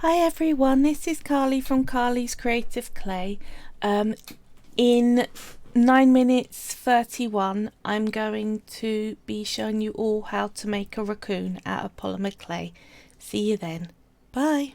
Hi everyone, this is Carly from Carly's Creative Clay. In 9 minutes 31, I'm going to be showing you all how to make a raccoon out of polymer clay. See you then. Bye.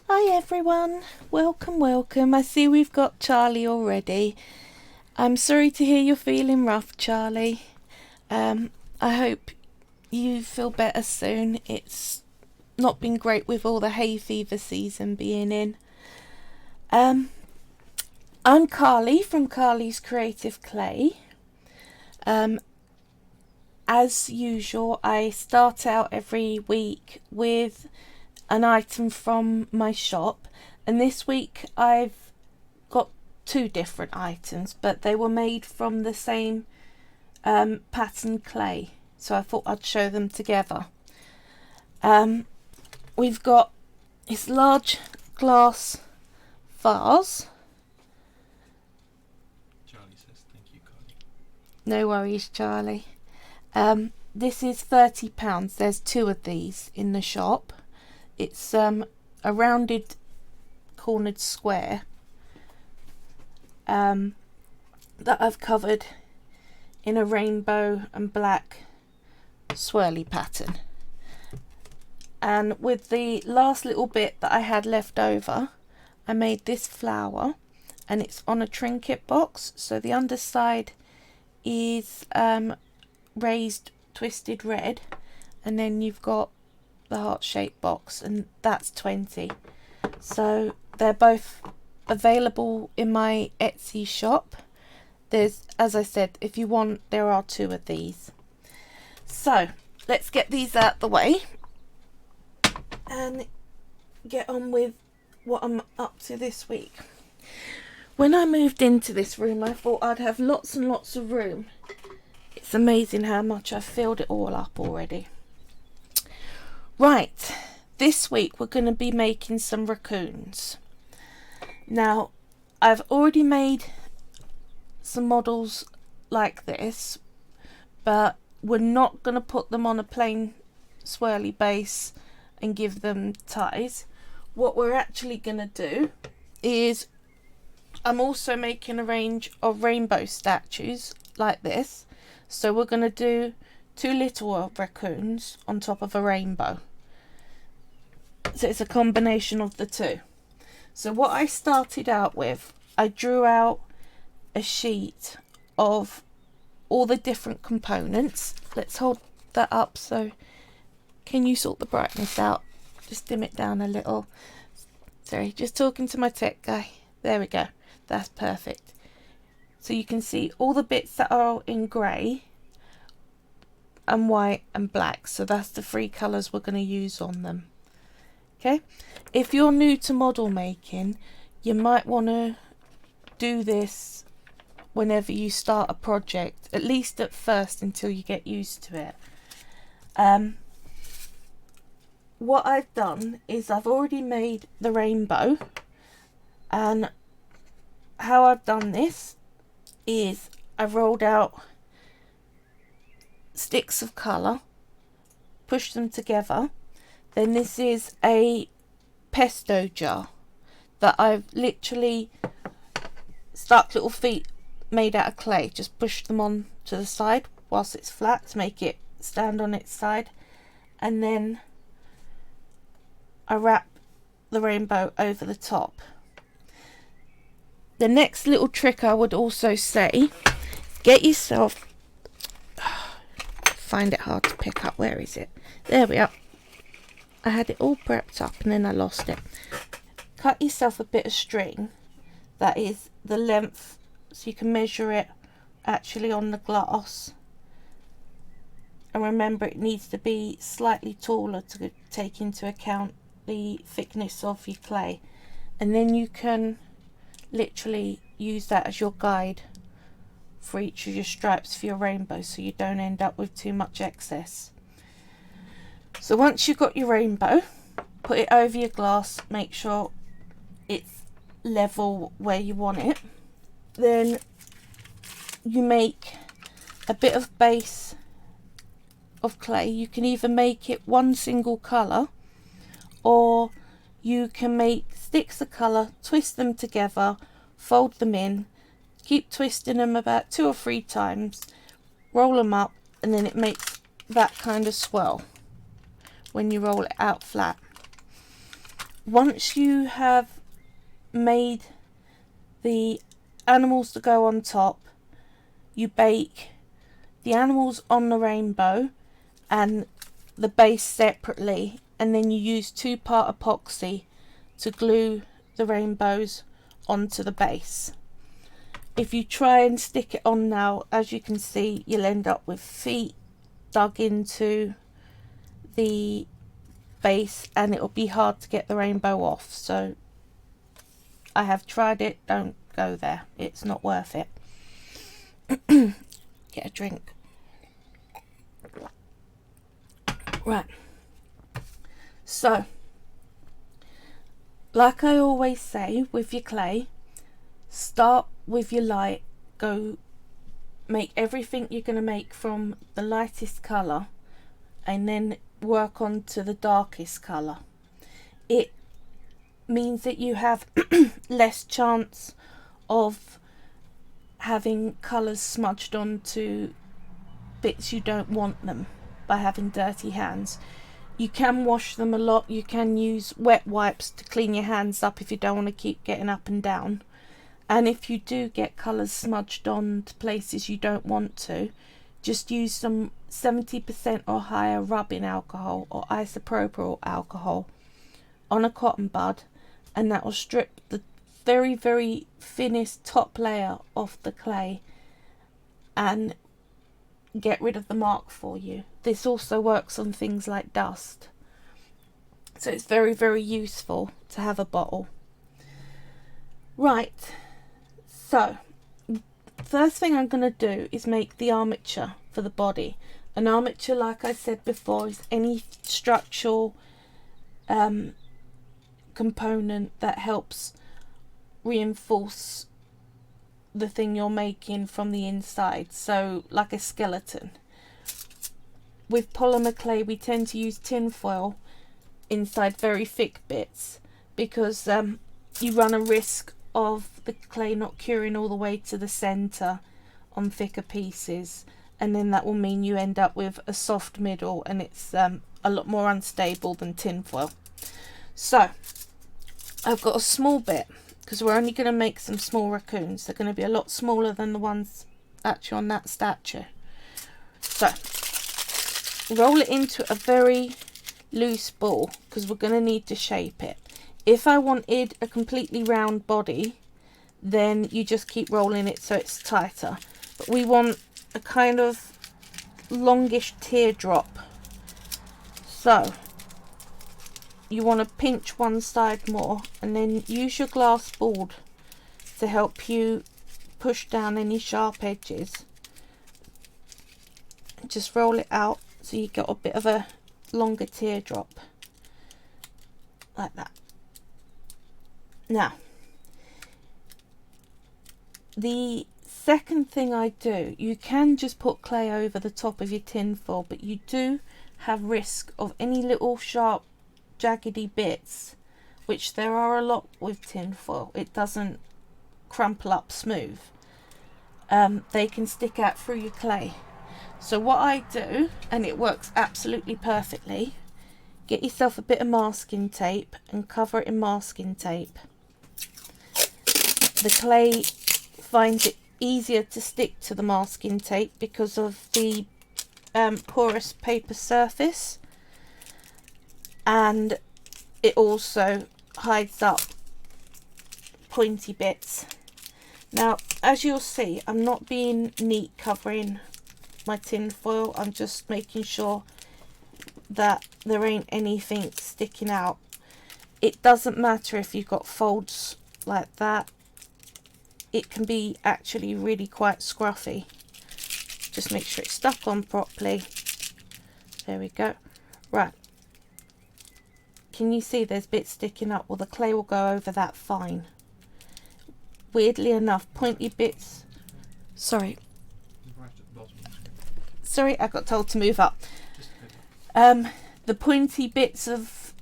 Hi everyone, welcome, welcome. I see we've got Charlie already. I'm sorry to hear you're feeling rough, Charlie. I hope you feel better soon. It's not been great with all the hay fever season being in. I'm Carly from Carly's Creative Clay. As usual, I start out every week with an item from my shop, and this week I've got two different items, but they were made from the same pattern clay, so I thought I'd show them together. We've got this large glass vase. Charlie says thank you, Carly. No worries, Charlie. This is £30. There's two of these in the shop. It's a rounded cornered square that I've covered in a rainbow and black swirly pattern. And with the last little bit that I had left over, I made this flower, and it's on a trinket box. So the underside is raised twisted red, and then you've got the heart-shaped box, and that's 20. So they're both available in my Etsy shop. There's, as I said, if you want, there are two of these. So let's get these out the way and get on with what I'm up to this week. When I moved into this room, I thought I'd have lots and lots of room. It's amazing how much I've filled it all up already. Right, this week we're going to be making some raccoons. Now, I've already made some models like this, but we're not going to put them on a plain swirly base and give them ties. What we're actually going to do is, I'm also making a range of rainbow statues like this. So we're going to do two little raccoons on top of a rainbow. So it's a combination of the two. So what I started out with, I drew out a sheet of all the different components. Let's hold that up. So can you sort the brightness out? Just dim it down a little. Sorry, just talking to my tech guy. There we go. That's perfect. So you can see all the bits that are in grey and white and black. So that's the three colours we're going to use on them. Okay, if you're new to model making, you might want to do this whenever you start a project, at least at first until you get used to it. What I've done is I've already made the rainbow, and how I've done this is I've rolled out sticks of colour, pushed them together. Then this is a pesto jar that I've literally stuck little feet made out of clay, just pushed them on to the side whilst it's flat to make it stand on its side, and then I wrap the rainbow over the top. The next little trick I would also say, get yourself, find it hard to pick up, where is it? There we are. I had it all prepped up and then I lost it. Cut yourself a bit of string that is the length, so you can measure it actually on the glass. And remember, it needs to be slightly taller to take into account the thickness of your clay. And then you can literally use that as your guide for each of your stripes for your rainbow, so you don't end up with too much excess. So once you've got your rainbow, put it over your glass, make sure it's level where you want it. Then you make a bit of base of clay. You can either make it one single colour, or you can make sticks of colour, twist them together, fold them in, keep twisting them about 2 or 3 times, roll them up, and then it makes that kind of swirl when you roll it out flat. Once you have made the animals to go on top, you bake the animals on the rainbow and the base separately, and then you use 2-part epoxy to glue the rainbows onto the base. If you try and stick it on now, as you can see, you'll end up with feet dug into the base and it'll be hard to get the rainbow off. So I have tried it, don't go there, it's not worth it. Get a drink. Right, so like I always say with your clay, start with your light, go make everything you're going to make from the lightest colour and then work on to the darkest colour. It means that you have less chance of having colours smudged onto bits you don't want them by having dirty hands. You can wash them a lot, you can use wet wipes to clean your hands up if you don't want to keep getting up and down. And if you do get colours smudged on to places you don't want to, just use some 70% or higher rubbing alcohol or isopropyl alcohol on a cotton bud, and that will strip the very, very thinnest top layer off the clay and get rid of the mark for you. This also works on things like dust. So it's very, very useful to have a bottle. Right. So, first thing I'm going to do is make the armature for the body. An armature, like I said before, is any structural component that helps reinforce the thing you're making from the inside. So, like a skeleton. With polymer clay, we tend to use tin foil inside very thick bits because you run a risk of the clay not curing all the way to the centre on thicker pieces, and then that will mean you end up with a soft middle, and it's a lot more unstable than tin foil. So I've got a small bit because we're only going to make some small raccoons. They're going to be a lot smaller than the ones actually on that statue. So roll it into a very loose ball because we're going to need to shape it. If I wanted a completely round body, then you just keep rolling it so it's tighter. But we want a kind of longish teardrop. So you want to pinch one side more and then use your glass board to help you push down any sharp edges. Just roll it out so you get a bit of a longer teardrop. Like that. Now, the second thing I do, you can just put clay over the top of your tin foil, but you do have risk of any little sharp jaggedy bits, which there are a lot with tin foil. It doesn't crumple up smooth. They can stick out through your clay. So what I do, and it works absolutely perfectly, get yourself a bit of masking tape and cover it in masking tape. The clay finds it easier to stick to the masking tape because of the porous paper surface, and it also hides up pointy bits. Now, as you'll see, I'm not being neat covering my tin foil. I'm just making sure that there ain't anything sticking out. It doesn't matter if you've got folds like that. It can be actually really quite scruffy. Just make sure it's stuck on properly. There we go. Right. Can you see there's bits sticking up? Well, the clay will go over that fine. Weirdly enough, pointy bits... Sorry. Sorry, I got told to move up. The pointy bits of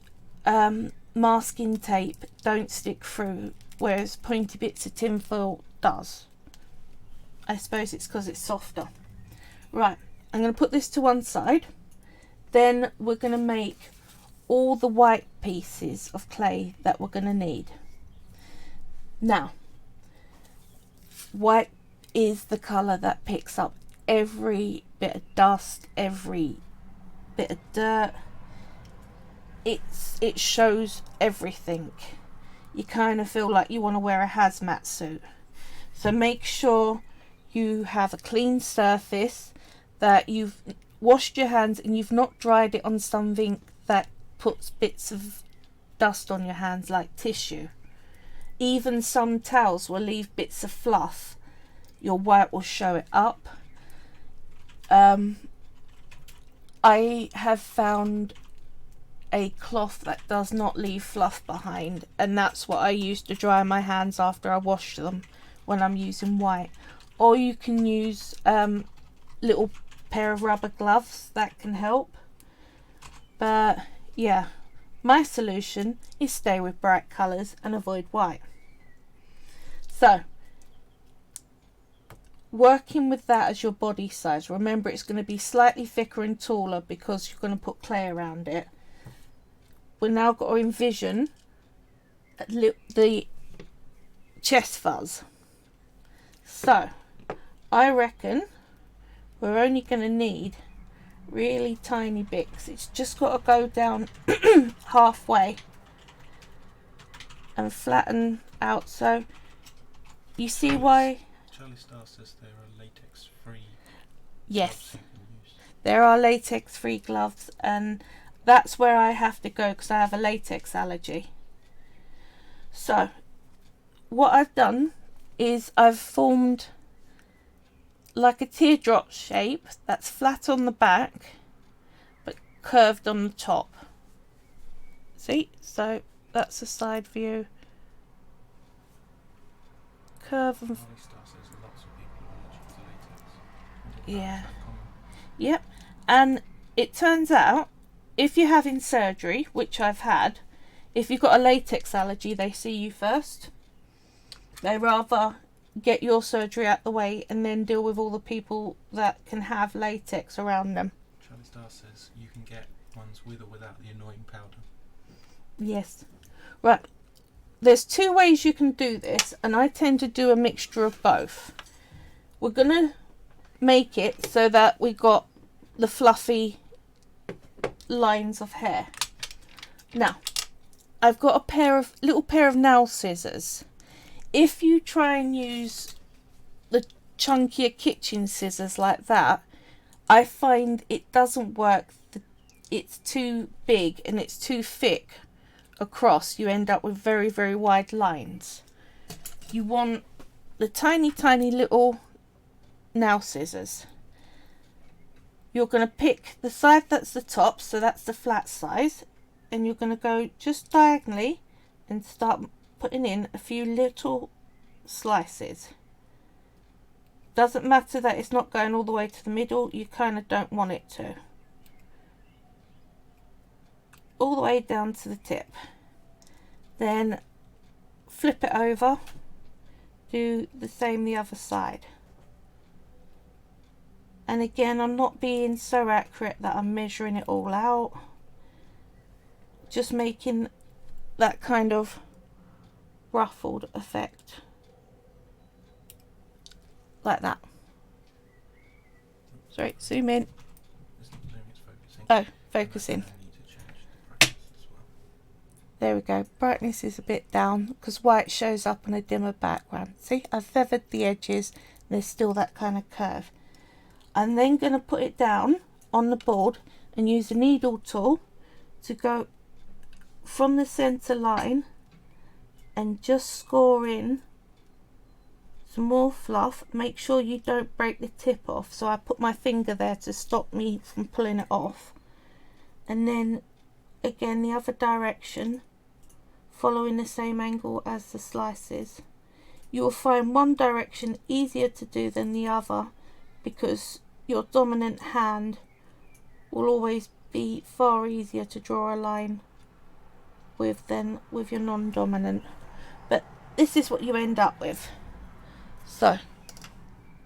masking tape don't stick through, whereas pointy bits of tinfoil does. I suppose it's because it's softer. Right, I'm going to put this to one side. Then we're going to make all the white pieces of clay that we're going to need. Now, white is the colour that picks up every bit of dust, every bit of dirt. It shows everything. You kind of feel like you want to wear a hazmat suit. So make sure you have a clean surface, that you've washed your hands and you've not dried it on something that puts bits of dust on your hands, like tissue. Even some towels will leave bits of fluff. Your white will show it up. I have found a cloth that does not leave fluff behind, and that's what I use to dry my hands after I wash them when I'm using white. Or you can use little pair of rubber gloves, that can help. But yeah, my solution is stay with bright colours and avoid white. So working with that as your body size, remember it's going to be slightly thicker and taller because you're going to put clay around it. We've now got to envision the chest fuzz. So I reckon we're only going to need really tiny bits. It's just got to go down halfway and flatten out. So you see why Charlie Star says there are latex free. yes, there are latex free gloves, and that's where I have to go because I have a latex allergy. So what I've done is I've formed like a teardrop shape that's flat on the back but curved on the top. See, so that's a side view. Curve and Charlie Star says lots of people are allergic to latex. yeah. Is that common? Yep. And it turns out if you're having surgery, which I've had, if you've got a latex allergy, they see you first. They rather get your surgery out the way and then deal with all the people that can have latex around them. Charlie Star says you can get ones with or without the annoying powder. Yes. Right. There's two ways you can do this, and I tend to do a mixture of both. We're going to make it so that we got the fluffy lines of hair. Now, I've got a little pair of nail scissors. If you try and use the chunkier kitchen scissors like that, I find it doesn't work. It's too big and it's too thick across. You end up with very, very wide lines. You want the tiny, tiny little nail scissors. You're going to pick the side that's the top, so that's the flat size, and you're going to go just diagonally and start putting in a few little slices. Doesn't matter that it's not going all the way to the middle, you kind of don't want it to. All the way down to the tip. Then flip it over, do the same the other side. And again, I'm not being so accurate that I'm measuring it all out. Just making that kind of ruffled effect. Like that. Sorry, zoom in. It's not zooming, it's focusing. Oh, focusing. I need to change the brightness as well. There we go. Brightness is a bit down because white shows up on a dimmer background. See, I've feathered the edges. There's still that kind of curve. I'm then going to put it down on the board and use a needle tool to go from the center line and just score in some more fluff. Make sure you don't break the tip off, so I put my finger there to stop me from pulling it off. And then again the other direction, following the same angle as the slices. You will find one direction easier to do than the other because your dominant hand will always be far easier to draw a line with than with your non-dominant. But this is what you end up with. So,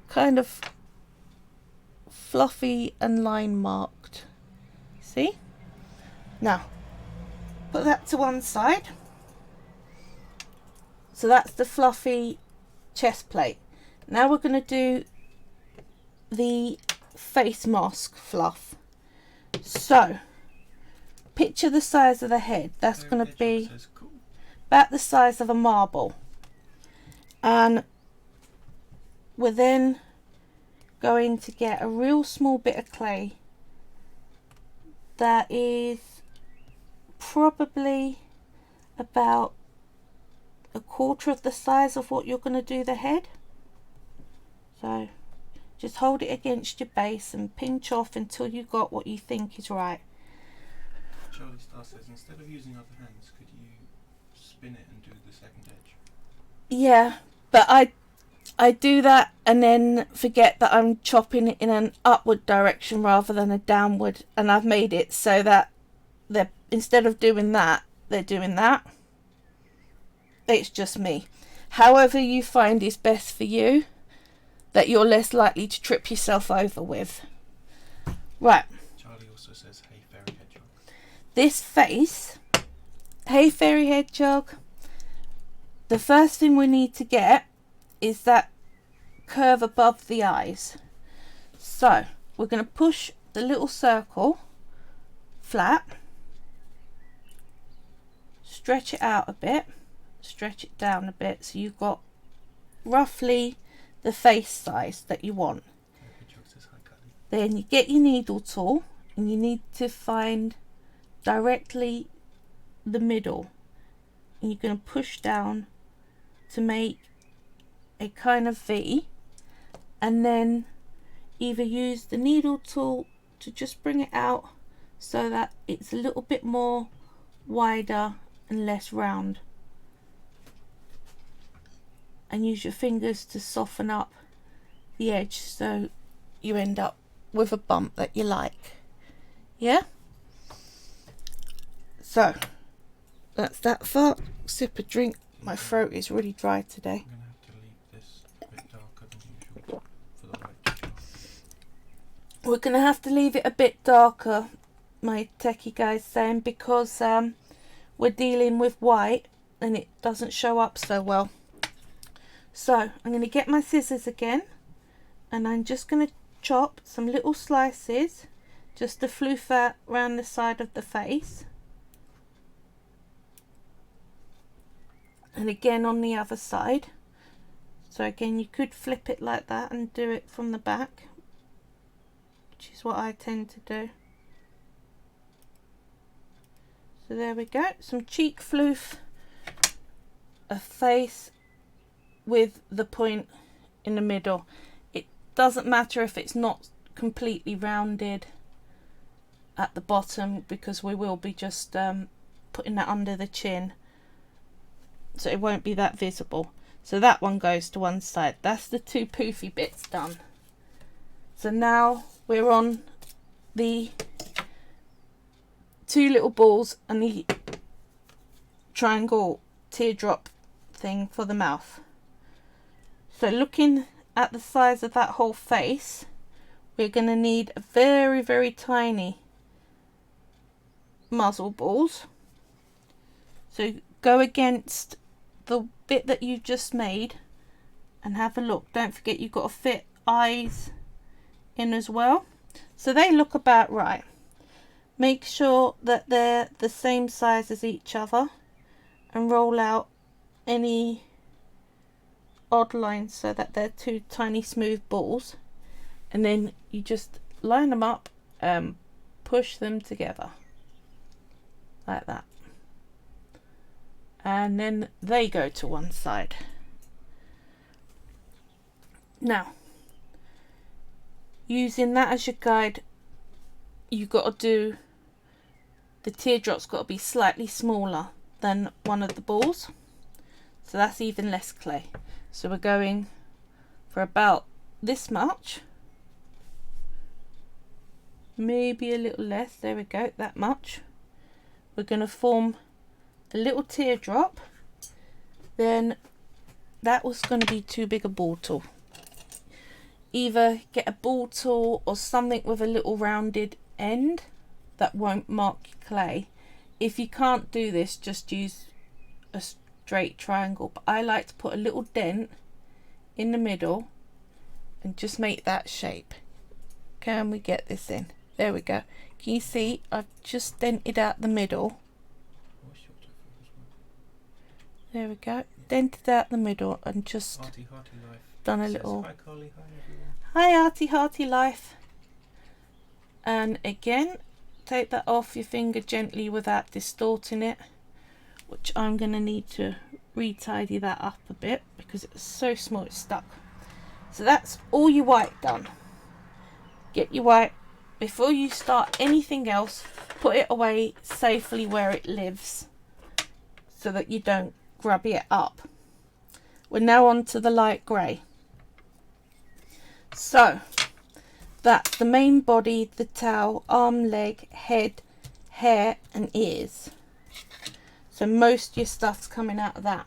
kind of fluffy and line marked. See? Now, Put that to one side. So that's the fluffy chest plate. Now we're going to do the face mask fluff. So picture the size of the head. That's going to be about the size of a marble. And we're then going to get a real small bit of clay that is probably about a quarter of the size of what you're going to do the head. So just hold it against your base and pinch off until you got what you think is right. Charlie Star says, instead of using other hands, could you spin it and do the second edge? Yeah, but I do that and then forget that I'm chopping it in an upward direction rather than a downward, and I've made it so that they're, instead of doing that, they're doing that. It's just me. However you find is best for you, that you're less likely to trip yourself over with. Right. Charlie also says, hey fairy hedgehog. This face, hey fairy hedgehog, the first thing we need to get is that curve above the eyes. So we're going to push the little circle flat, stretch it out a bit, stretch it down a bit, so you've got roughly the face size that you want. Then you get your needle tool and you need to find directly the middle, and you're going to push down to make a kind of V, and then either use the needle tool to just bring it out so that it's a little bit more wider and less round, and use your fingers to soften up the edge so you end up with a bump that you like. Yeah, so that's that far. Sip a drink, my throat is really dry today. I'm going to have to leave this a bit darker than usual for the light. We're going to have to leave it a bit darker, my techie guy's saying, because we're dealing with white and it doesn't show up so well. So I'm going to get my scissors again, and I'm just going to chop some little slices just to floof out around the side of the face, and again on the other side. So again, you could flip it like that and do it from the back, which is what I tend to do. So there we go, some cheek floof, a face with the point in the middle. It doesn't matter if it's not completely rounded at the bottom, because we will be just putting that under the chin, so it won't be that visible. So that one goes to one side. That's the two poofy bits done. So now we're on the two little balls and the triangle teardrop thing for the mouth. So looking at the size of that whole face, we're going to need a very, very tiny muzzle balls. So go against the bit that you've just made and have a look. Don't forget you've got to fit eyes in as well. So they look about right. Make sure that they're the same size as each other and roll out any odd lines so that they're two tiny smooth balls, and then you just line them up and push them together like that, and then they go to one side. Now, using that as your guide, you've got to do the teardrop's got to be slightly smaller than one of the balls, so that's even less clay. So we're going for about this much, maybe a little less. There we go, that much. We're going to form a little teardrop. Then that was going to be too big a ball tool. Either get a ball tool or something with a little rounded end that won't mark your clay. if you can't do this, just use a straight triangle, but I like to put a little dent in the middle and just make that shape. Can we get this in? There we go. Can you see I've just dented out the middle? There we go. Dented out the middle and just Hearty life done a says, little hi Carly, hi everyone. hi hearty life. And again, take that off your finger gently without distorting it, which I'm going to need to re-tidy that up a bit because it's so small it's stuck. So that's all your white done. Get your white. Before you start anything else, put it away safely where it lives so that you don't grub it up. We're now on to the light grey. So that's the main body, the tail, arm, leg, head, hair and ears. So most of your stuff's coming out of that.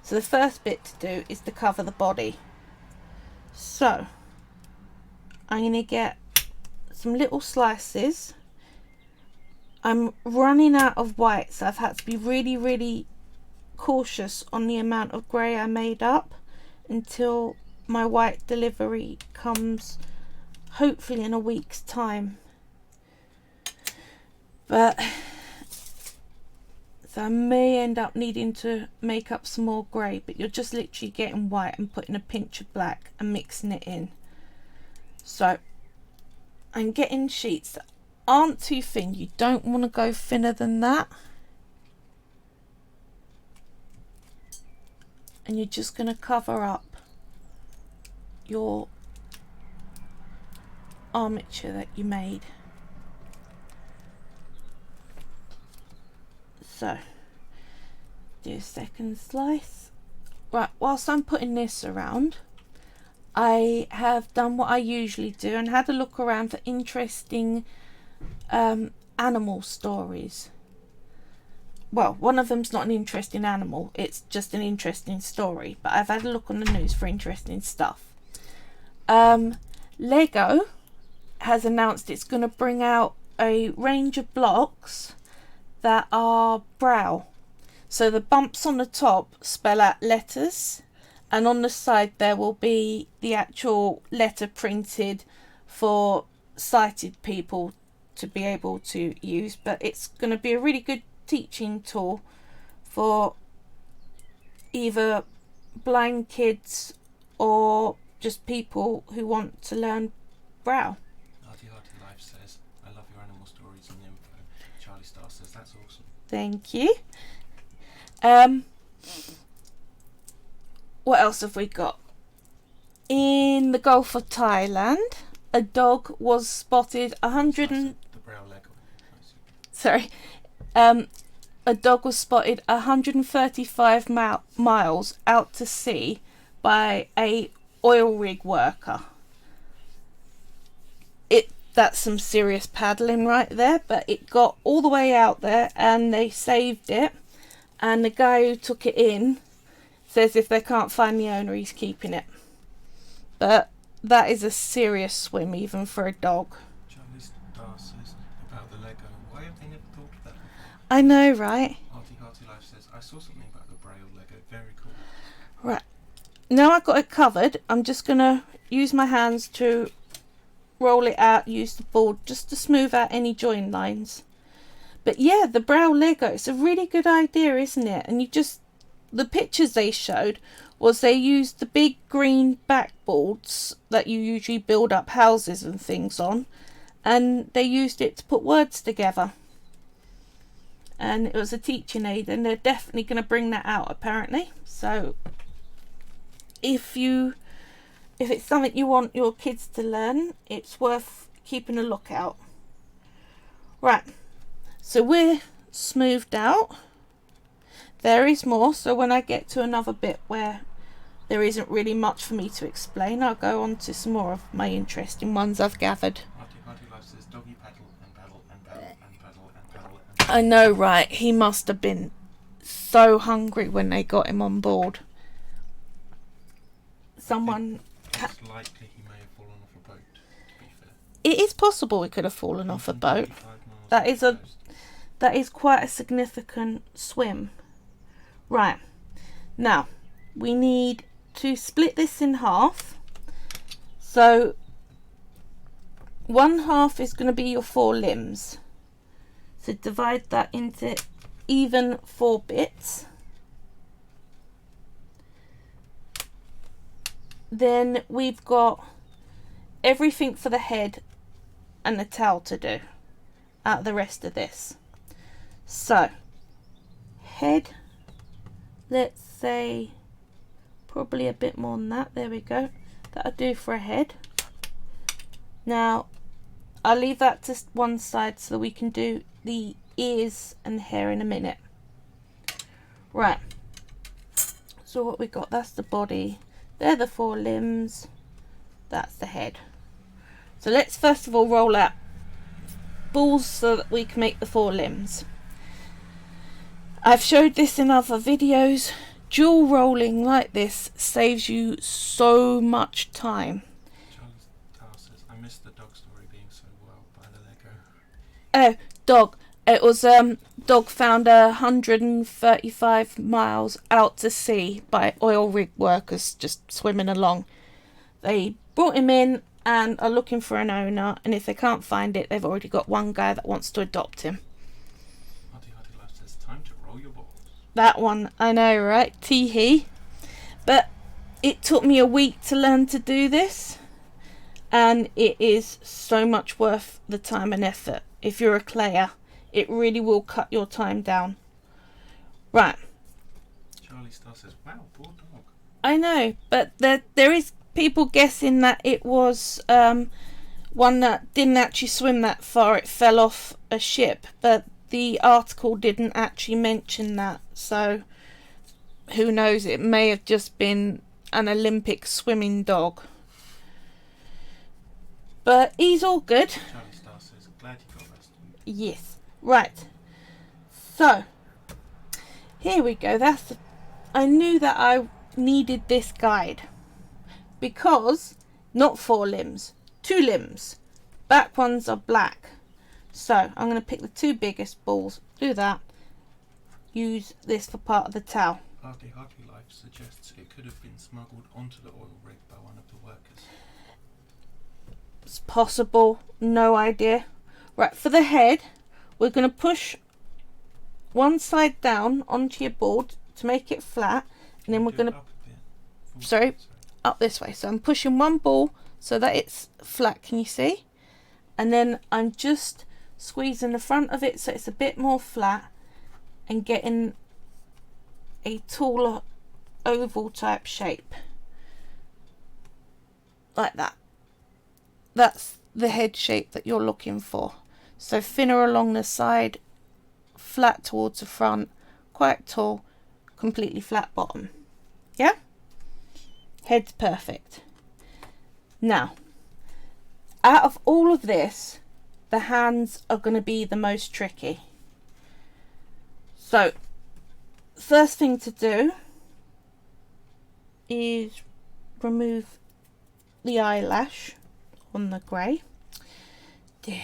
So the first bit to do is to cover the body. So I'm going to get some little slices. I'm running out of white, so I've had to be really cautious on the amount of grey I made up until my white delivery comes, hopefully in a week's time. But so I may end up needing to make up some more grey, but you're just literally getting white and putting a pinch of black and mixing it in. So I'm getting sheets that aren't too thin. You don't want to go thinner than that. And you're just going to cover up your armature that you made. So do a second slice. Right, whilst I'm putting this around, I have done what I usually do and had a look around for interesting animal stories. Well, one of them's not an interesting animal, it's just an interesting story, but I've had a look on the news for interesting stuff. Lego has announced it's going to bring out a range of blocks that are braille. So the bumps on the top spell out letters, and on the side there will be the actual letter printed for sighted people to be able to use. But it's going to be a really good teaching tool for either blind kids or just people who want to learn braille. Hearty Life says, I love your animal stories and info. Charlie Star says, that's awesome. Thank you. What else have we got? In the Gulf of Thailand, a dog was spotted The braille Lego. Sorry. A dog was spotted 135 miles out to sea by a oil rig worker. That's some serious paddling right there, but it got all the way out there and they saved it. And the guy who took it in says if they can't find the owner, he's keeping it. But that is a serious swim even for a dog. Charlie Star says about the Lego. Why have they never thought of that before? I know, right? Hearty Life says, I saw something about the braille Lego. Very cool. Right. Now I've got it covered, I'm just going to use my hands to roll it out, use the board just to smooth out any join lines. But yeah, the braille Lego, it's a really good idea, isn't it? And the pictures they showed was they used the big green backboards that you usually build up houses and things on, and they used it to put words together. And it was a teaching aid, and they're definitely going to bring that out apparently. So if it's something you want your kids to learn, it's worth keeping a lookout. Right, so we're smoothed out. There is more, so when I get to another bit where there isn't really much for me to explain, I'll go on to some more of my interesting ones I've gathered. Hearty Life says, doggy paddle and paddle and paddle and paddle and paddle and paddle. I know, right? He must have been so hungry when they got him on board. Someone... It's likely he may have fallen off a boat, to be fair. It is possible he could have fallen off a boat. That is a That is quite a significant swim. Right, now we need to split this in half. So one half is going to be your 4 limbs. So divide that into even 4 bits. Then we've got everything for the head and the tail to do out of the rest of this. So head, let's say probably a bit more than that. There we go. That'll do for a head. Now I'll leave that to one side so that we can do the ears and hair in a minute. Right, so what we got, that's the body, they're the 4 limbs, that's the head. So let's first of all roll out balls so that we can make the 4 limbs. I've showed this in other videos. Dual rolling like this saves you so much time. Charlie's tail says, I missed the dog story being so well by the Lego. Oh, dog. It was dog found 135 miles out to sea by oil rig workers just swimming along. They brought him in and are looking for an owner, and if they can't find it, they've already got one guy that wants to adopt him. Huddy Life says, time to roll your balls. That one, I know, right? Tee-hee. But it took me a week to learn to do this, and it is so much worth the time and effort. If you're a clayer, it really will cut your time down. Right. Charlie Star says, wow, poor dog. I know, but there is people guessing that it was one that didn't actually swim that far. It fell off a ship, but the article didn't actually mention that. So who knows? It may have just been an Olympic swimming dog. But he's all good. Charlie Star says, glad you got rescued. Yes. Right. So here we go. I knew that I needed this guide because not 4 limbs, 2 limbs. Back ones are black. So I'm going to pick the 2 biggest balls. Do that. Use this for part of the tail. Hardly Life suggests it could have been smuggled onto the oil rig by one of the workers. It's possible. No idea. Right, for the head, we're going to push one side down onto your board to make it flat, and then we're going to up this way. So I'm pushing one ball so that it's flat, can you see? And then I'm just squeezing the front of it so it's a bit more flat and getting a taller oval type shape like that. That's the head shape that you're looking for. So thinner along the side, flat towards the front, quite tall, completely flat bottom. Yeah? Head's perfect. Now, out of all of this, the hands are going to be the most tricky. So, first thing to do is remove the eyelash on the grey. There.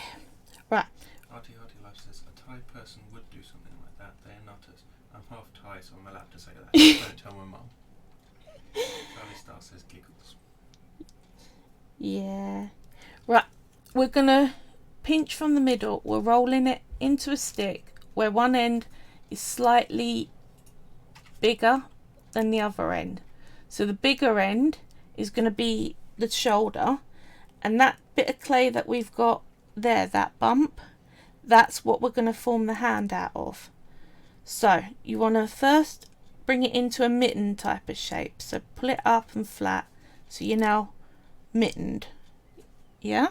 Right. Hardly Life says, a Thai person would do something like that. They are nutters. I'm half Thai, so I'm allowed to say that. Don't tell my mum. Charlie Star says, giggles. Yeah. Right. We're going to pinch from the middle. We're rolling it into a stick where one end is slightly bigger than the other end. So the bigger end is going to be the shoulder, and that bit of clay that we've got there, that bump, that's what we're going to form the hand out of. So you want to first bring it into a mitten type of shape. So pull it up and flat so you're now mittened. Yeah?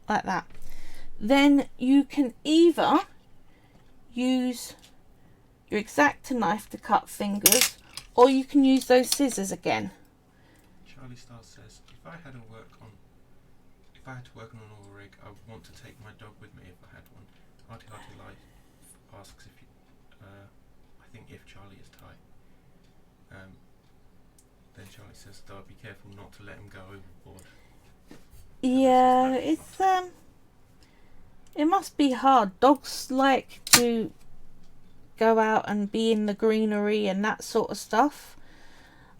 Like that. Then you can either use your X-Acto knife to cut fingers, or you can use those scissors again. Charlie Star says, if I had to work on an oil rig, I would want to take my dog with me if I had one. Hardly Life asks if you, I think if Charlie is Thai. Then Charlie says, Star, be careful not to let him go overboard. Yeah, It must be hard. Dogs like to go out and be in the greenery and that sort of stuff.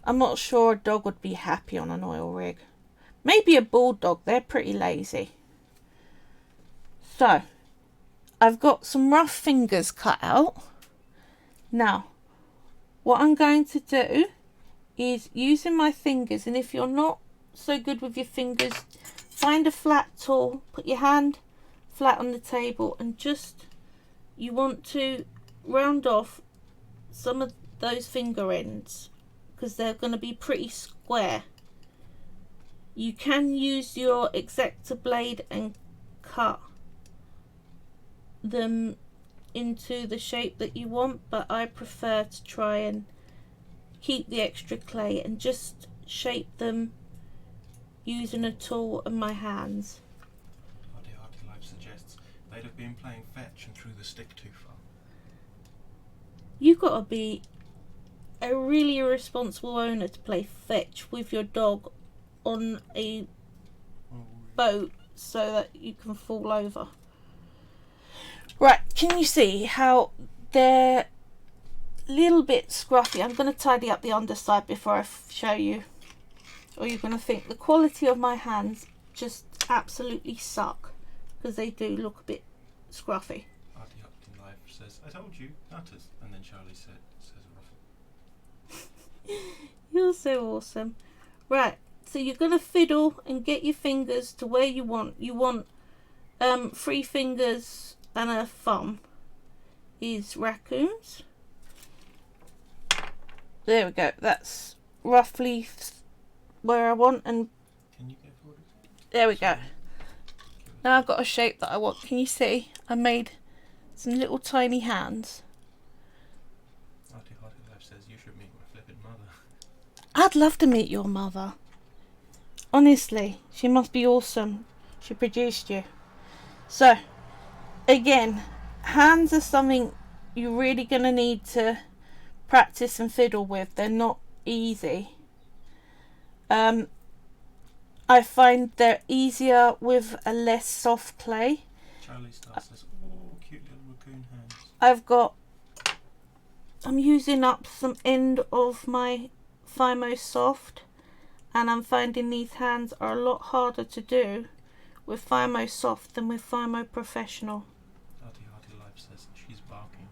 I'm not sure a dog would be happy on an oil rig. Maybe a bulldog, they're pretty lazy. So, I've got some rough fingers cut out. Now, what I'm going to do is using my fingers, and if you're not so good with your fingers, find a flat tool, put your hand flat on the table, and just, you want to round off some of those finger ends because they're going to be pretty square. You can use your X-Acto blade and cut them into the shape that you want, but I prefer to try and keep the extra clay and just shape them using a tool and my hands. Hardy Life suggests they'd have been playing fetch and threw the stick too far. You've got to be a really irresponsible owner to play fetch with your dog on a boat so that you can fall over. Right, can you see how they're a little bit scruffy? I'm going to tidy up the underside before I show you, or you're going to think the quality of my hands just absolutely suck, because they do look a bit scruffy. Hardy Life says, I told you, nutters. And then Charlie says ruffle. You're so awesome. Right, so you're going to fiddle and get your fingers to where you want. You want 3 fingers and a thumb is Raccoons. There we go. That's roughly where I want, and Can you go forward? there we go. Now I've got a shape that I want. Can you see? I made some little tiny hands. Hardy Life says you should meet my flippin' mother. I'd love to meet your mother. Honestly, she must be awesome. She produced you. So, again, hands are something you're really going to need to practice and fiddle with. They're not easy. I find they're easier with a less soft clay. Charlie Star says, oh, cute little raccoon hands. I'm using up some end of my Fimo Soft, and I'm finding these hands are a lot harder to do with Fimo Soft than with Fimo Professional. Hardy Life says she's barking.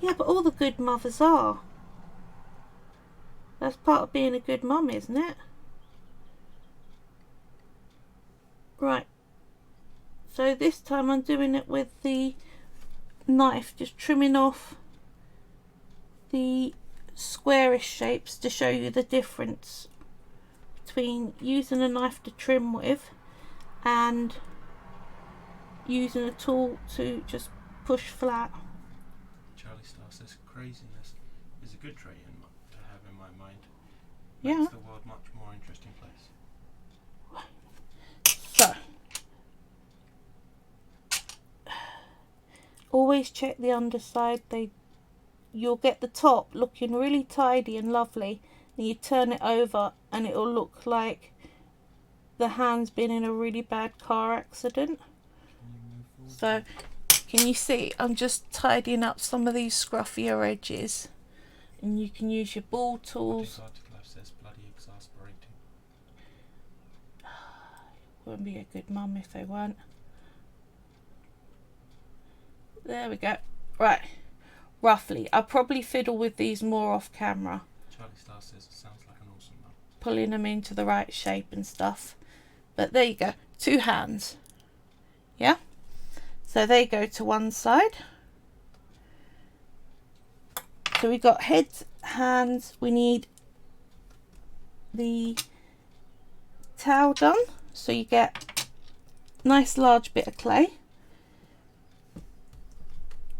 Yeah, but all the good mothers are. That's part of being a good mum, isn't it? Right. So this time I'm doing it with the knife, just trimming off the squarish shapes to show you the difference between using a knife to trim with and using a tool to just push flat. Charlie Star says craziness is a good trait to have in my mind. Yeah. Makes the world much more interesting place. So, always check the underside. You'll get the top looking really tidy and lovely, and you turn it over and it'll look like the hand's been in a really bad car accident. So, can you see? I'm just tidying up some of these scruffier edges, and you can use your ball tools. Hardy Life says bloody exasperating. Wouldn't be a good mum if they weren't. There we go. Right, roughly. I'll probably fiddle with these more off camera, Charlie Star says sounds like an awesome mum. pulling them into the right shape and stuff. But there you go, 2 hands. Yeah? So they go to one side. So we got heads, hands. We need the tail done. So you get a nice large bit of clay.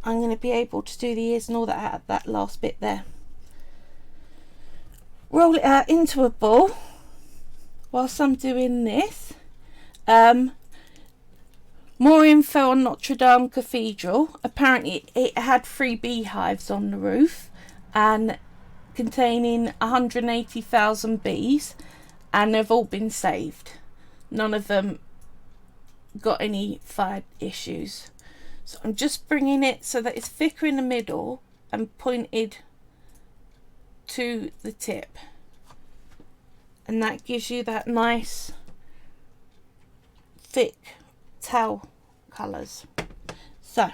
I'm going to be able to do the ears and all that out of that last bit there. Roll it out into a ball whilst I'm doing this. More info on Notre Dame Cathedral. Apparently it had 3 beehives on the roof and containing 180,000 bees, and they've all been saved. None of them got any thigh issues. So I'm just bringing it so that it's thicker in the middle and pointed to the tip, and that gives you that nice thick towel colours. So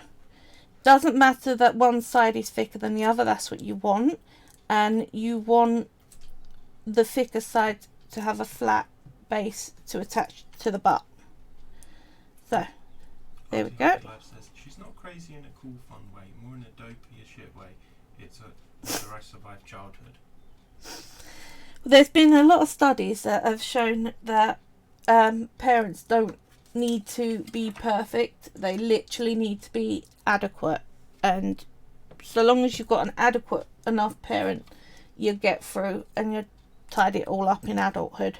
doesn't matter that one side is thicker than the other, that's what you want, and you want the thicker side to have a flat base to attach to the butt. So there we go. Life says, she's not crazy in a cool fun way, more in a dopey shit way. It's I survived childhood. There's been a lot of studies that have shown that parents don't need to be perfect. They literally need to be adequate, and so long as you've got an adequate enough parent, you get through and you tied it all up in adulthood,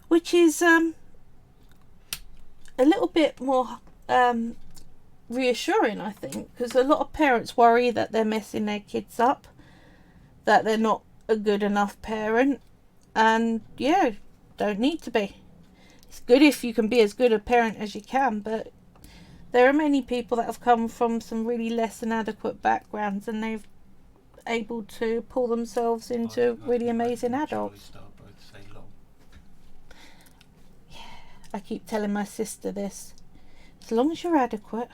which is a little bit more reassuring, I think, because a lot of parents worry that they're messing their kids up, that they're not a good enough parent, and yeah, don't need to be. It's good if you can be as good a parent as you can, but there are many people that have come from some really less than adequate backgrounds, and they've able to pull themselves into really amazing adults. Yeah, I keep telling my sister this. As long as you're adequate,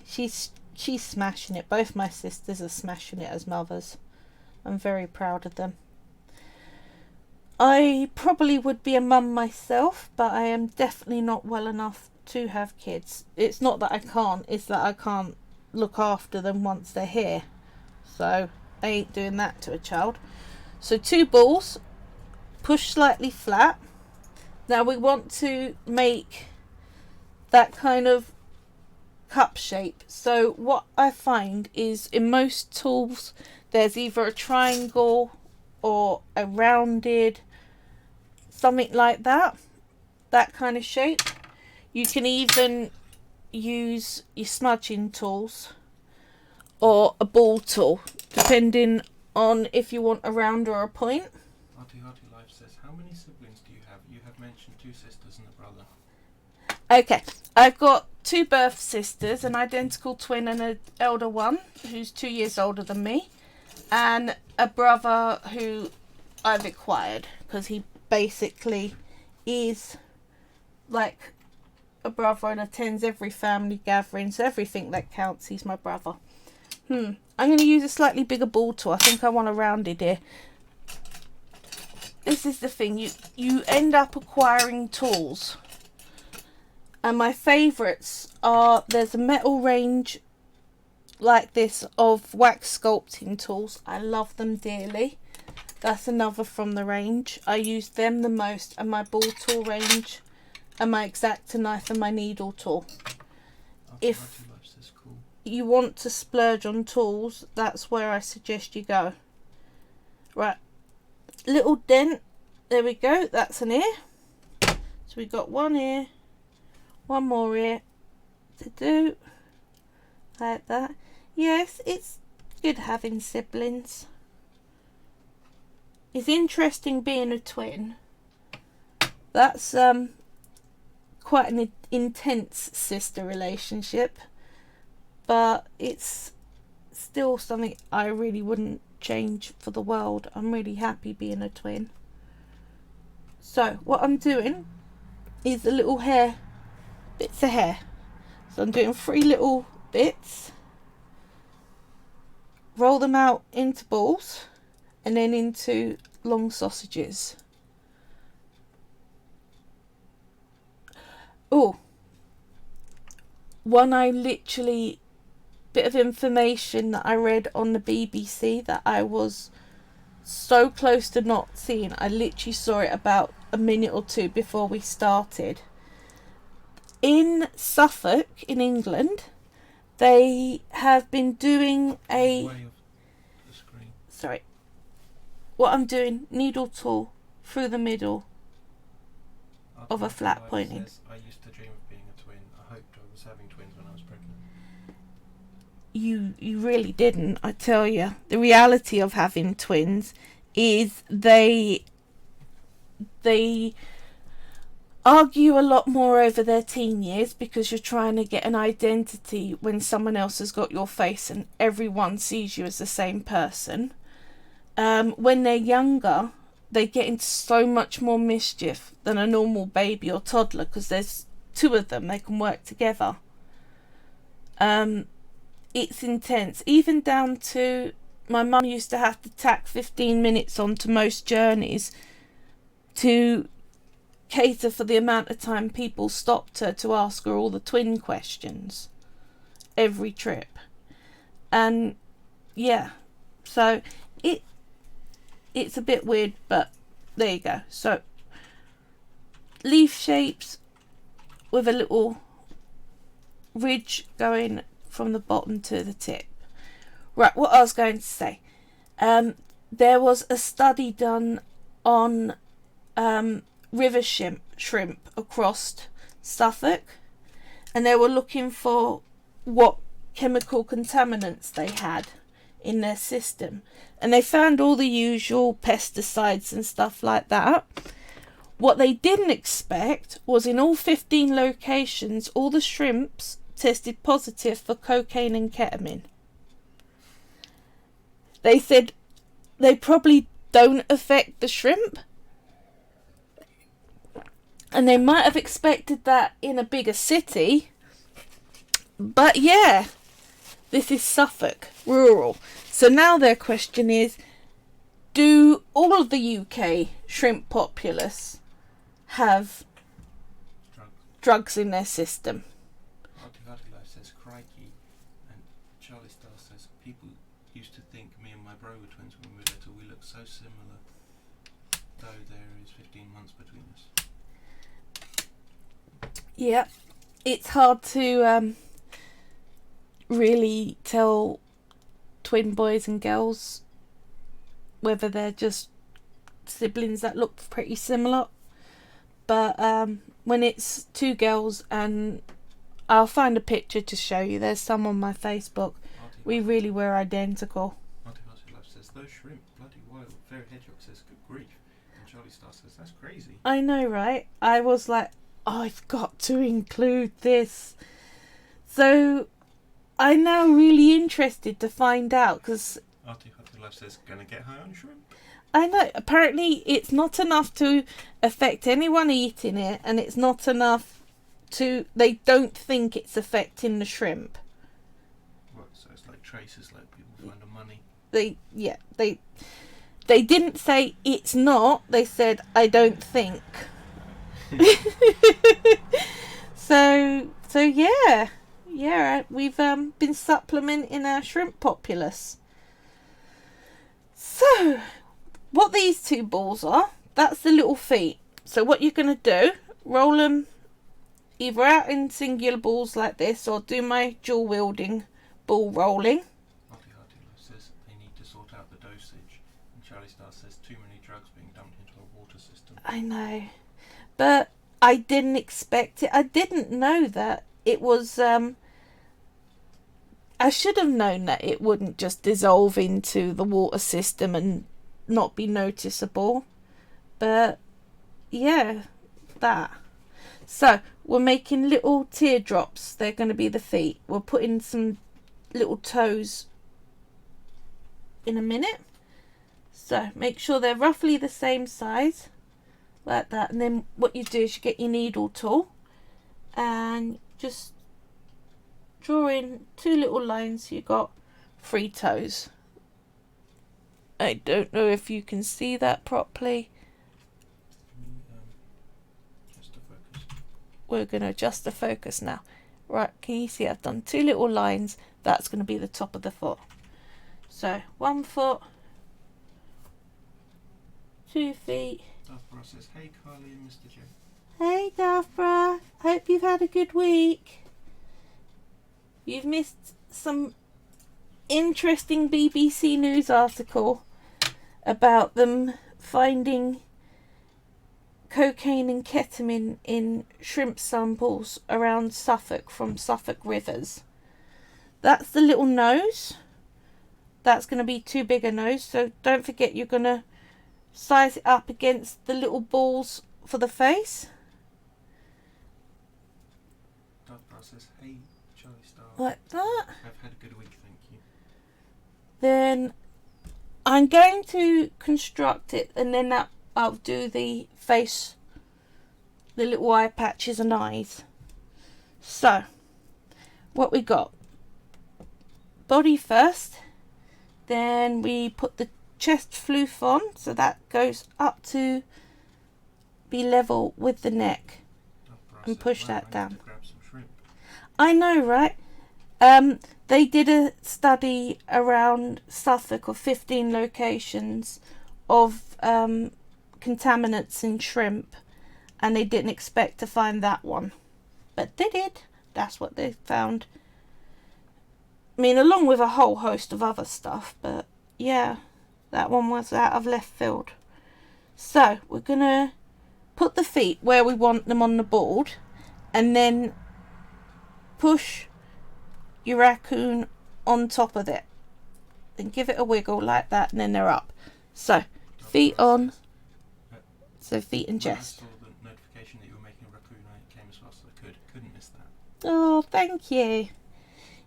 she's smashing it. Both my sisters are smashing it as mothers. I'm very proud of them. I probably would be a mum myself, but I am definitely not well enough to have kids. It's not that I can't, it's that I can't look after them once they're here. So I ain't doing that to a child. So 2 balls, push slightly flat. Now we want to make that kind of cup shape. So what I find is in most tools there's either a triangle or a rounded, something like that kind of shape. You can even use your smudging tools or a ball tool, depending on if you want a round or a point. Hearty Life says, how many siblings do you have? You have mentioned 2 sisters and a brother. Okay, I've got 2 birth sisters, an identical twin and an elder one who's 2 years older than me, and a brother who I've acquired because he basically is like a brother and attends every family gathering, so everything that counts, he's my brother. I'm going to use a slightly bigger ball tool. I think I want a rounded here. This is the thing, you end up acquiring tools, and my favourites are, there's a metal range like this of wax sculpting tools. I love them dearly. That's another from the range. I use them the most, and my ball tool range and my X-Acto knife and my needle tool. If you want to splurge on tools, that's where I suggest you go. Right, little dent, there we go, that's an ear. So we've got 1 ear, 1 more ear to do, like that. Yes, it's good having siblings. It's interesting being a twin. That's quite an intense sister relationship, but it's still something I really wouldn't change for the world. I'm really happy being a twin. So what I'm doing is a little hair, bits of hair. So I'm doing 3 little bits, roll them out into balls and then into long sausages. Oh, one I literally, bit of information that I read on the BBC that I was so close to not seeing. I literally saw it about a minute or 2 before we started. In Suffolk, in England, they have been doing what I'm doing, needle tool through the middle of a flat pointing. I used to dream of being a twin. I hoped I was having twins when I was pregnant. You really didn't, I tell you. The reality of having twins is they argue a lot more over their teen years because you're trying to get an identity when someone else has got your face and everyone sees you as the same person. When they're younger, they get into so much more mischief than a normal baby or toddler because there's two of them, they can work together. It's intense, even down to my mum used to have to tack 15 minutes onto most journeys to cater for the amount of time people stopped her to ask her all the twin questions every trip. And yeah, so it's a bit weird, but there you go. So leaf shapes with a little ridge going from the bottom to the tip. Right, what I was going to say, there was a study done on river shrimp across Suffolk, and they were looking for what chemical contaminants they had in their system, and they found all the usual pesticides and stuff like that. What they didn't expect was in all 15 locations all the shrimps tested positive for cocaine and ketamine. They said they probably don't affect the shrimp, and they might have expected that in a bigger city, but yeah, this is Suffolk, rural. So now their question is, do all of the UK shrimp populace have drugs in their system? Hubby says crikey, and Charlie Star says people used to think me and my bro were twins when we were little. We look so similar, though there is 15 months between us. Yeah, it's hard to really tell twin boys and girls whether they're just siblings that look pretty similar. But when it's two girls, and I'll find a picture to show you, there's some on my Facebook, we really were identical. Marty Love says, those shrimp, bloody wild. Fairy Hedgehog says, good grief. And Charlie Star says, that's crazy. I know, right? I was like, I've got to include this. So I'm now really interested to find out, because Artie Love says, gonna get high on shrimp? I know, apparently it's not enough to affect anyone eating it, and it's not enough to, they don't think it's affecting the shrimp. What, so it's like traces, like people find the money? They didn't say it's not, they said I don't think. so yeah, we've been supplementing our shrimp populace. So what these two balls are, that's the little feet. So what you're going to do, roll them either out in singular balls like this, or do my dual wielding ball rolling. Artie Love says they need to sort out the dosage. And Charlie Star says too many drugs being dumped into the water system. I know, but I didn't expect it. I didn't know that it was I should have known that it wouldn't just dissolve into the water system and not be noticeable. But yeah, that. So we're making little teardrops. They're going to be the feet. We're putting some little toes in a minute. So make sure they're roughly the same size, like that. And then what you do is you get your needle tool and just draw in two little lines. So you got 3 toes. I don't know if you can see that properly. Just to focus. We're going to adjust the focus now. Right, can you see I've done 2 little lines? That's going to be the top of the foot. So 1 foot, 2 feet. Duffborough says, hey Carly and Mr. J. Hey Duffborough, hope you've had a good week. You've missed some interesting BBC News article about them finding cocaine and ketamine in shrimp samples around Suffolk from Suffolk rivers. That's the little nose. That's going to be too big a nose, so don't forget you're going to size it up against the little balls for the face. says, hey, Charlie Star. like that. I've had a good week, thank you. Then I'm going to construct it, and then I'll do the face, the little eye patches and eyes. So, what we got? Body first, then we put the chest floof on, so that goes up to be level with the neck, and push that down. I need to grab some shrimp. I know, right? They did a study around Suffolk of 15 locations of contaminants in shrimp, and they didn't expect to find that one, but they did. That's what they found. I mean, along with a whole host of other stuff, but yeah, that one was out of left field. So we're gonna put the feet where we want them on the board, and then push your raccoon on top of it. Then give it a wiggle like that, and then they're up. So feet on. So feet and chest. When I saw the notification that you were making a raccoon, I came as fast as I could. Couldn't miss that. Oh, thank you.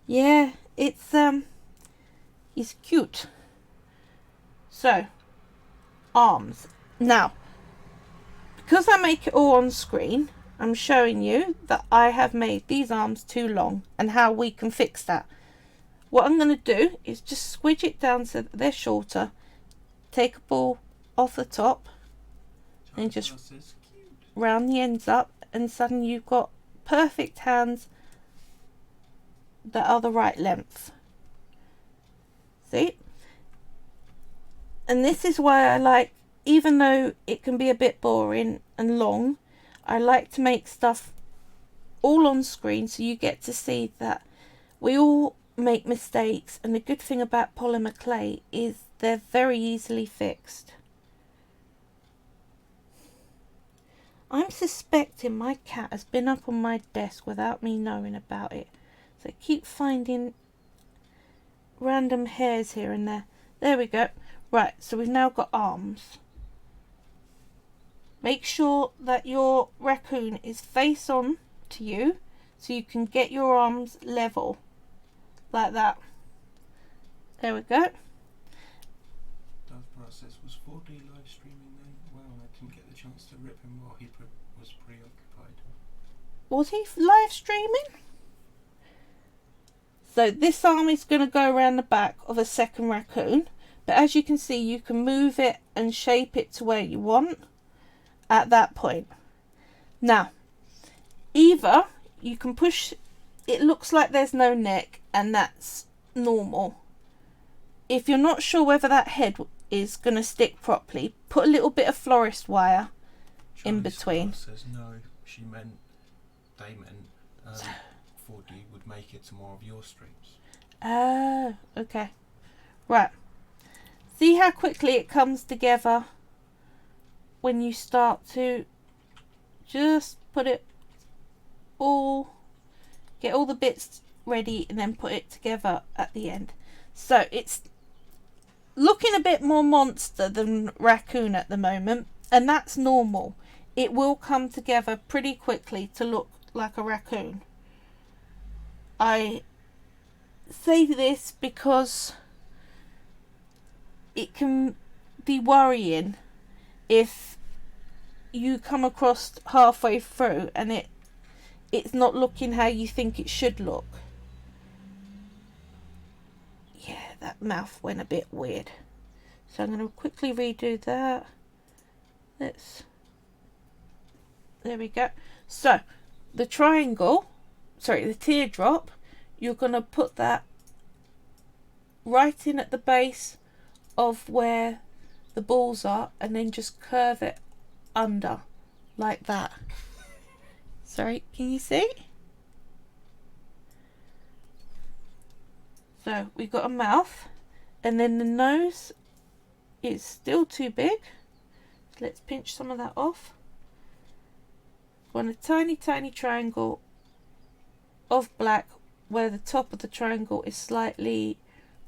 Yeah, it's he's cute. So, arms. Now, because I make it all on screen, I'm showing you that I have made these arms too long and how we can fix that. What I'm going to do is just squidge it down so that they're shorter, take a ball off the top, and just round the ends up, and suddenly you've got perfect hands that are the right length. See? And this is why I like, even though it can be a bit boring and long, I like to make stuff all on screen so you get to see that we all make mistakes, and the good thing about polymer clay is they're very easily fixed. I'm suspecting my cat has been up on my desk without me knowing about it. So I keep finding random hairs here and there. There we go. Right, so we've now got arms. Make sure that your raccoon is face on to you so you can get your arms level. Like that. There we go. Dove Process was 4D live streaming then? Wow, I didn't get the chance to rip him while he was preoccupied. Was he live streaming? So this arm is going to go around the back of a second raccoon. But as you can see, you can move it and shape it to where you want at that point. Now, either you can push, it looks like there's no neck, and that's normal. If you're not sure whether that head is going to stick properly, put a little bit of florist wire in between. Says no, they meant 4D would make it to more of your streams. Oh, okay. Right. See how quickly it comes together when you start to just put it all, get all the bits ready and then put it together at the end. So it's looking a bit more monster than raccoon at the moment, and that's normal. It will come together pretty quickly to look like a raccoon. I say this because it can be worrying if you come across halfway through and it's not looking how you think it should look. Yeah, that mouth went a bit weird. So I'm going to quickly redo that. There we go. So the the teardrop, you're going to put that right in at the base of where the balls are, and then just curve it under like that. Sorry, can you see? So we've got a mouth, and then the nose is still too big. So let's pinch some of that off. Want a tiny triangle of black where the top of the triangle is slightly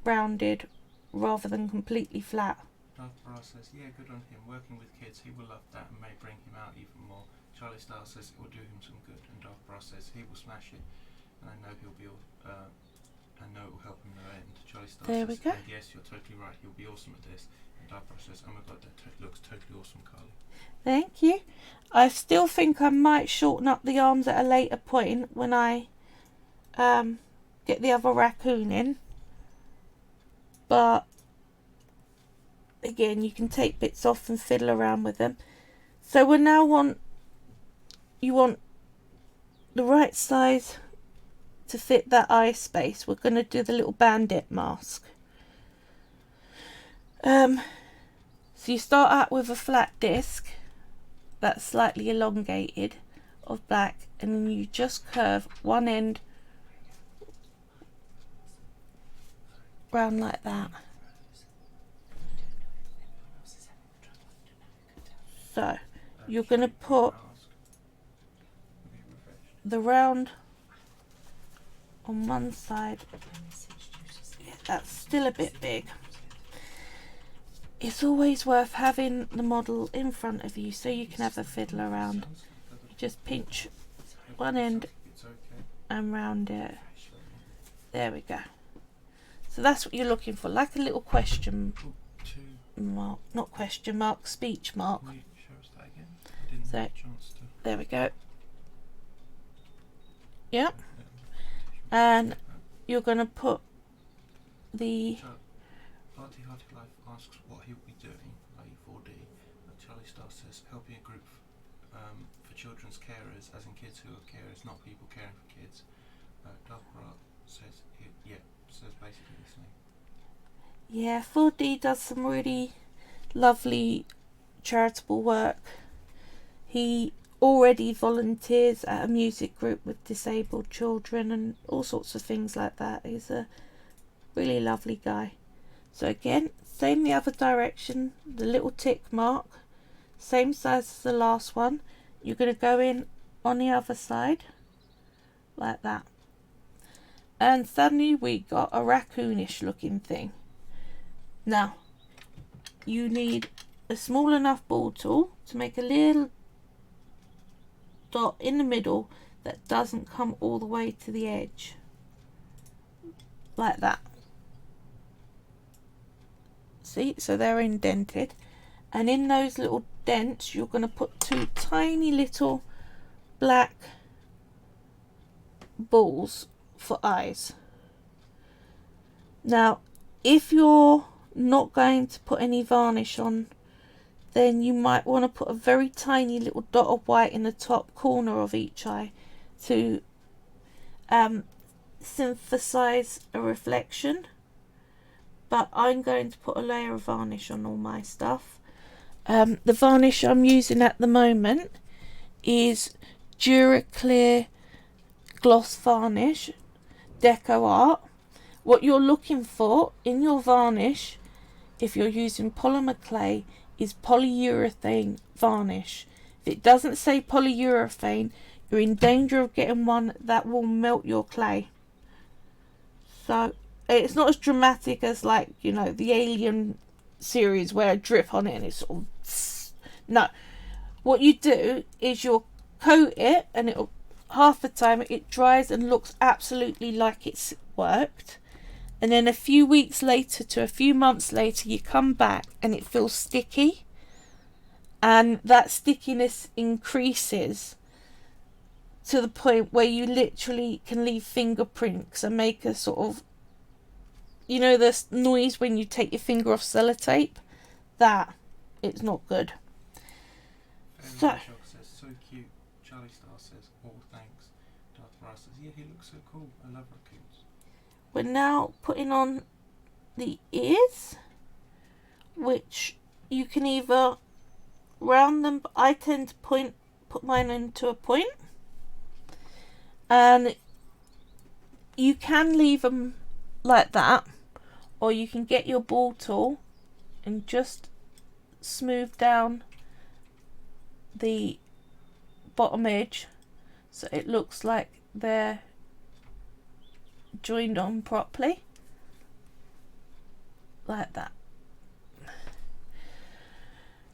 rounded rather than completely flat. Darth Brass says, yeah, good on him. Working with kids, he will love that and may bring him out even more. Charlie Star says it will do him some good, and Darth Brass says he will smash it. and I know he'll be I know it will help him no end. Charlie Star There we says, go. and yes, you're totally right, he'll be awesome at this. And Darkbrush says, oh my god, that looks totally awesome, Carly. Thank you. I still think I might shorten up the arms at a later point when I get the other raccoon in. But again, you can take bits off and fiddle around with them. So we now you want the right size to fit that eye space. We're going to do the little bandit mask. So you start out with a flat disc that's slightly elongated of black, and then you just curve one end round like that. So you're going to put the round on one side. Yeah, that's still a bit big. It's always worth having the model in front of you so you can have a fiddle around. You just pinch one end and round it. There we go. So that's what you're looking for, like a little question mark, not question mark, speech mark. So there we go. Yep. And you're going to put the Party Hearty Life asks what he'll be doing, i.e. 4D. Charlie Star says helping a group for children's carers, as in kids who are carers, not people caring for kids. Dark Rock says says basically the same. Yeah, 4D does some really lovely charitable work. He already volunteers at a music group with disabled children and all sorts of things like that. He's a really lovely guy. So again, same the other direction, the little tick mark, same size as the last one. You're going to go in on the other side like that, and suddenly we got a raccoonish looking thing. Now you need a small enough ball tool to make a little dot in the middle that doesn't come all the way to the edge, like that. See, so they're indented, and in those little dents you're going to put two tiny little black balls for eyes. Now if you're not going to put any varnish on, then you might want to put a very tiny little dot of white in the top corner of each eye to synthesize a reflection. But I'm going to put a layer of varnish on all my stuff. The varnish I'm using at the moment is Duraclear Gloss Varnish Deco Art. What you're looking for in your varnish, if you're using polymer clay, is polyurethane varnish. If it doesn't say polyurethane, you're in danger of getting one that will melt your clay. So it's not as dramatic as, like, you know, the Alien series where I drip on it and it's sort of... No. What you do is you'll coat it, and it'll, half the time it dries and looks absolutely like it's worked. And then a few weeks later to a few months later, you come back and it feels sticky. And that stickiness increases to the point where you literally can leave fingerprints and make a sort of, you know, the noise when you take your finger off sellotape? That, it's not good. So Says, so cute. Charlie Star says, oh, thanks. Darth Vader says, yeah, he looks so cool. I love raccoons. we're now putting on the ears, which you can either round them, but I tend to put mine into a point, and you can leave them like that, or you can get your ball tool and just smooth down the bottom edge so it looks like they're joined on properly, like that.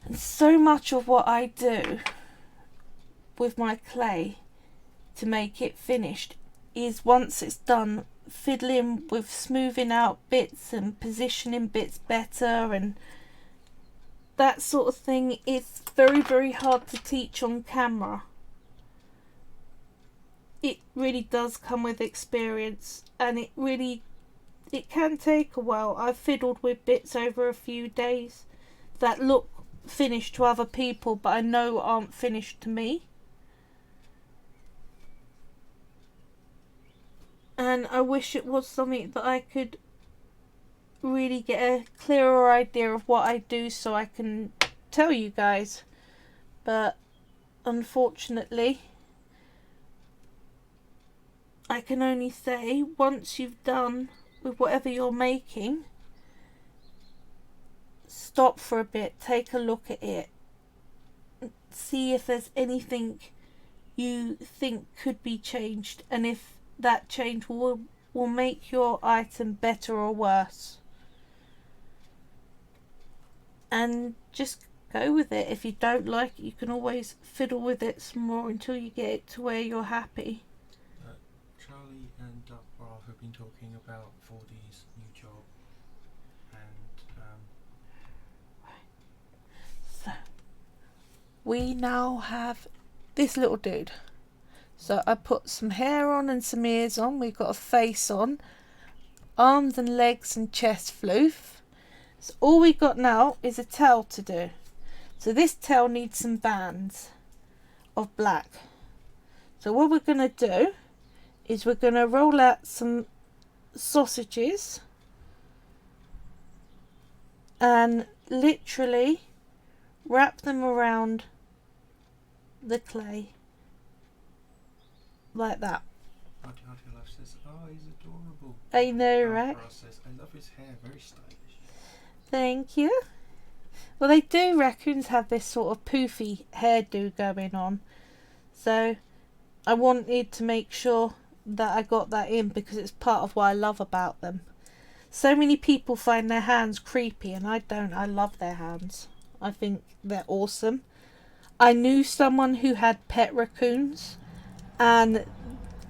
And so much of what I do with my clay to make it finished is, once it's done, fiddling with smoothing out bits and positioning bits better and that sort of thing. It's very, very hard to teach on camera. It really does come with experience, and it can take a while. I've fiddled with bits over a few days that look finished to other people, but I know aren't finished to me. And I wish it was something that I could really get a clearer idea of what I do so I can tell you guys. But unfortunately, I can only say, once you've done with whatever you're making, stop for a bit, take a look at it, see if there's anything you think could be changed, and if that change will make your item better or worse. And just go with it. If you don't like it, you can always fiddle with it some more until you get it to where you're happy. Charlie and Rob have been talking about 4D's new job, and so we now have this little dude. So I put some hair on and some ears on. We've got a face on, arms and legs and chest floof. So all we got now is a tail to do. So this tail needs some bands of black. So what we're going to do is we're going to roll out some sausages and literally wrap them around the clay like that. Auntie Love says, "Oh, he's adorable." I know, right? Says, "I love his hair, very stylish." Thank you. Well, they do. Raccoons have this sort of poofy hairdo going on, so I wanted to make sure that I got that in because it's part of what I love about them. So many people find their hands creepy, and I don't. I love their hands. I think they're awesome. I knew someone who had pet raccoons, and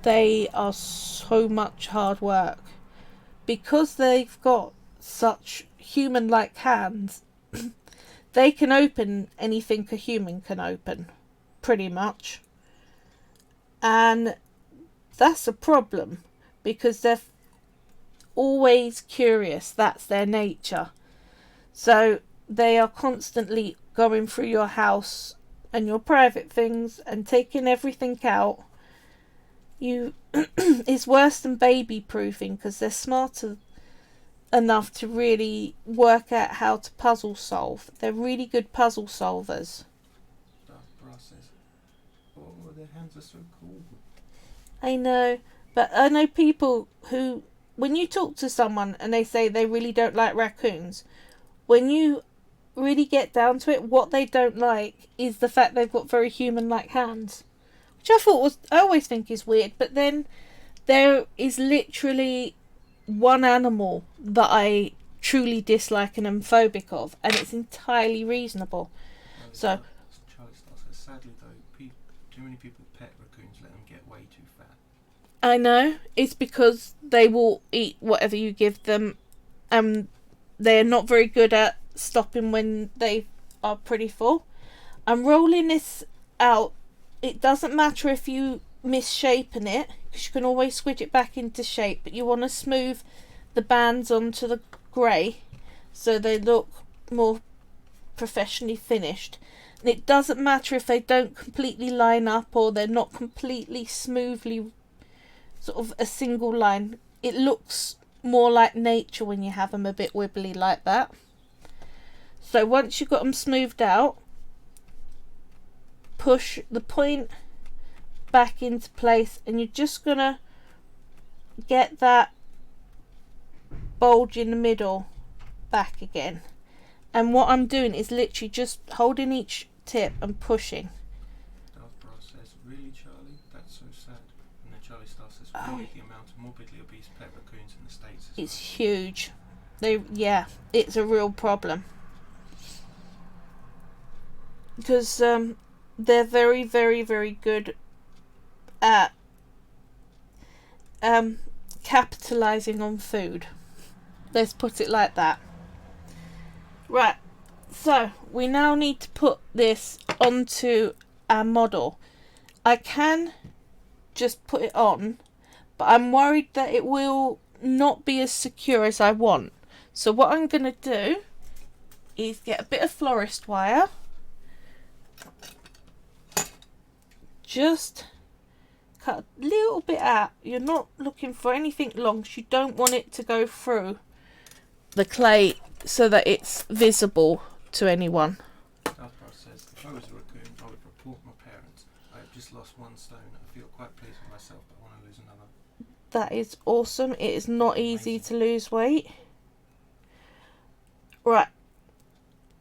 they are so much hard work because they've got such human-like hands. They can open anything a human can open, pretty much, and that's a problem because they're always curious. That's their nature. So they are constantly going through your house and your private things and taking everything out. It's worse than baby proofing because they're smarter enough to really work out how to puzzle solve. They're really good puzzle solvers. Says, "Oh, their hands are so cool." I know, but I know people who, when you talk to someone and they say they really don't like raccoons, when you really get down to it, what they don't like is the fact they've got very human-like hands, which I always think is weird. But then there is literally one animal that I truly dislike and am phobic of, and it's entirely reasonable. So Charlie Star says, "Sadly though, too many people with pet raccoons let them get way too fat." I know, it's because they will eat whatever you give them, and they're not very good at stopping when they are pretty full. I'm rolling this out. It doesn't matter if you misshapen it, because you can always squidge it back into shape, but you want to smooth the bands onto the grey so they look more professionally finished. And it doesn't matter if they don't completely line up or they're not completely smoothly sort of a single line. It looks more like nature when you have them a bit wibbly like that. So once you've got them smoothed out, push the point back into place, and you're just gonna get that bulge in the middle back again. And what I'm doing is literally just holding each tip and pushing. Darth Bra says, "Really, Charlie? That's so sad." And then Charlie Star says, "Really, the amount of morbidly obese pet raccoons in the States is..." It's huge. It's a real problem. Because they're very, very, very good at capitalising on food. Let's put it like that. Right, so we now need to put this onto our model. I can just put it on, but I'm worried that it will not be as secure as I want. So what I'm going to do is get a bit of florist wire, just cut a little bit out. You're not looking for anything long, so you don't want it to go through the clay so that it's visible to anyone. Darth says, if I was a raccoon, I would report my parents. I have just lost 1 stone. I feel quite pleased with myself, but I want to lose another. That is awesome. It is not easy to lose weight. Right,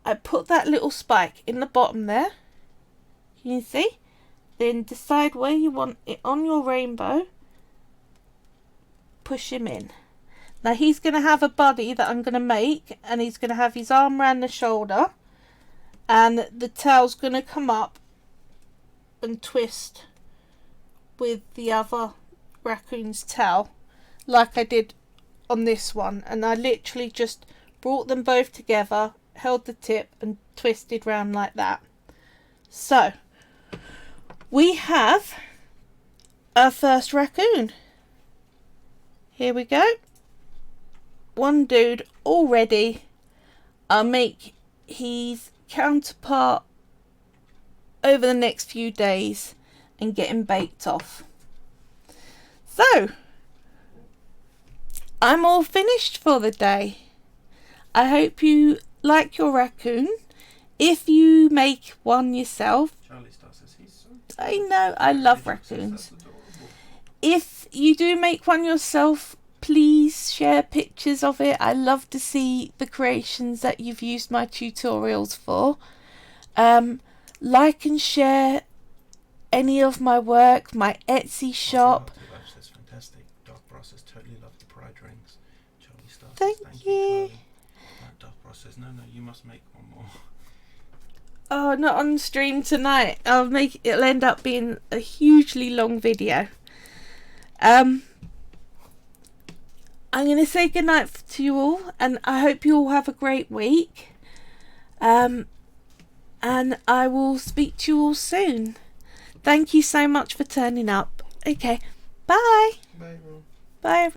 I put that little spike in the bottom there. Can you see? Then decide where you want it on your rainbow. Push him in. Now he's going to have a body that I'm going to make, and he's going to have his arm around the shoulder, and the tail's going to come up and twist with the other raccoon's tail, like I did on this one. And I literally just brought them both together, held the tip and twisted round like that. So we have our first raccoon. Here we go. One dude already. I'll make his counterpart over the next few days and get him baked off. So I'm all finished for the day. I hope you like your raccoon. If you make one yourself, Charlie Star says he's so cute. I know, I love raccoons. If you do make one yourself, please share pictures of it. I love to see the creations that you've used my tutorials for. Like and share any of my work, my Etsy shop. That's fantastic. Dark Process totally loved the pride rings. Charlie Star says, Thank you. Dark Process, no, you must make one more. Oh, not on stream tonight. It'll end up being a hugely long video. I'm going to say goodnight to you all, and I hope you all have a great week. And I will speak to you all soon. Thank you so much for turning up. Okay, bye. Bye, everyone. Bye.